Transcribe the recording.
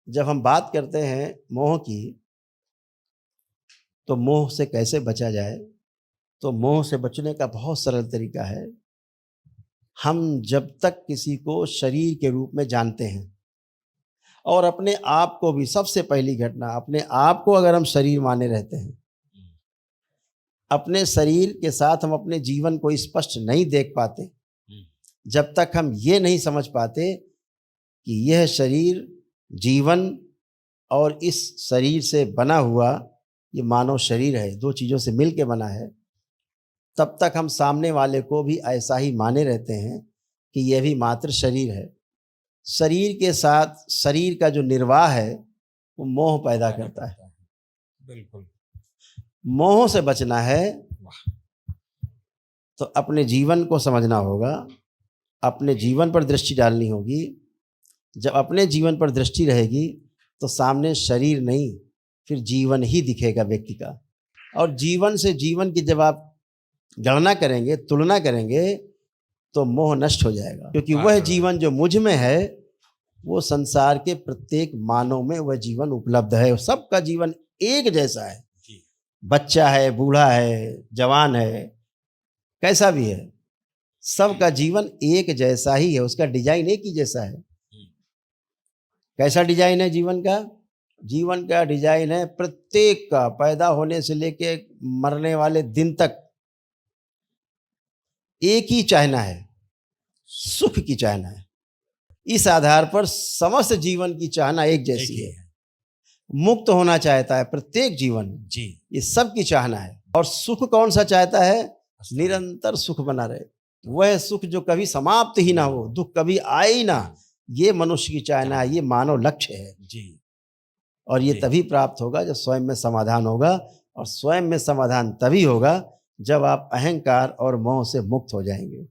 जब हम बात करते हैं मोह की, तो मोह से कैसे बचा जाए? तो मोह से बचने का बहुत सरल तरीका है। हम जब तक किसी को शरीर के रूप में जानते हैं और अपने आप को भी, सबसे पहली घटना, अपने आप को अगर हम शरीर माने रहते हैं, अपने शरीर के साथ हम अपने जीवन को स्पष्ट नहीं देख पाते, जब तक हम ये नहीं समझ पाते कि यह शरीर, जीवन और इस शरीर से बना हुआ ये मानव शरीर है, दो चीज़ों से मिल के बना है, तब तक हम सामने वाले को भी ऐसा ही माने रहते हैं कि यह भी मात्र शरीर है। शरीर के साथ शरीर का जो निर्वाह है वो मोह पैदा करता है। बिल्कुल। मोह से बचना है तो अपने जीवन को समझना होगा, अपने जीवन पर दृष्टि डालनी होगी। जब अपने जीवन पर दृष्टि रहेगी तो सामने शरीर नहीं, फिर जीवन ही दिखेगा व्यक्ति का। और जीवन से जीवन की जब आप गणना करेंगे, तुलना करेंगे, तो मोह नष्ट हो जाएगा, क्योंकि वह जीवन जो मुझ में है वो संसार के प्रत्येक मानव में वह जीवन उपलब्ध है। सबका जीवन एक जैसा है, बच्चा है, बूढ़ा है, जवान है, कैसा भी है, सबका जीवन एक जैसा ही है। उसका डिजाइन एक ही जैसा है। कैसा डिजाइन है जीवन का? जीवन का डिजाइन है प्रत्येक का, पैदा होने से लेके मरने वाले दिन तक एक ही चाहना है, सुख की चाहना है। इस आधार पर समस्त जीवन की चाहना एक जैसी है। मुक्त होना चाहता है प्रत्येक जीवन जी, ये सब की चाहना है। और सुख कौन सा चाहता है? निरंतर सुख बना रहे, वह सुख जो कभी समाप्त ही ना हो, दुख कभी आए ही ना, ये मनुष्य की चाहना है, ये मानव लक्ष्य है जी। और ये तभी प्राप्त होगा जब स्वयं में समाधान होगा, और स्वयं में समाधान तभी होगा जब आप अहंकार और मोह से मुक्त हो जाएंगे।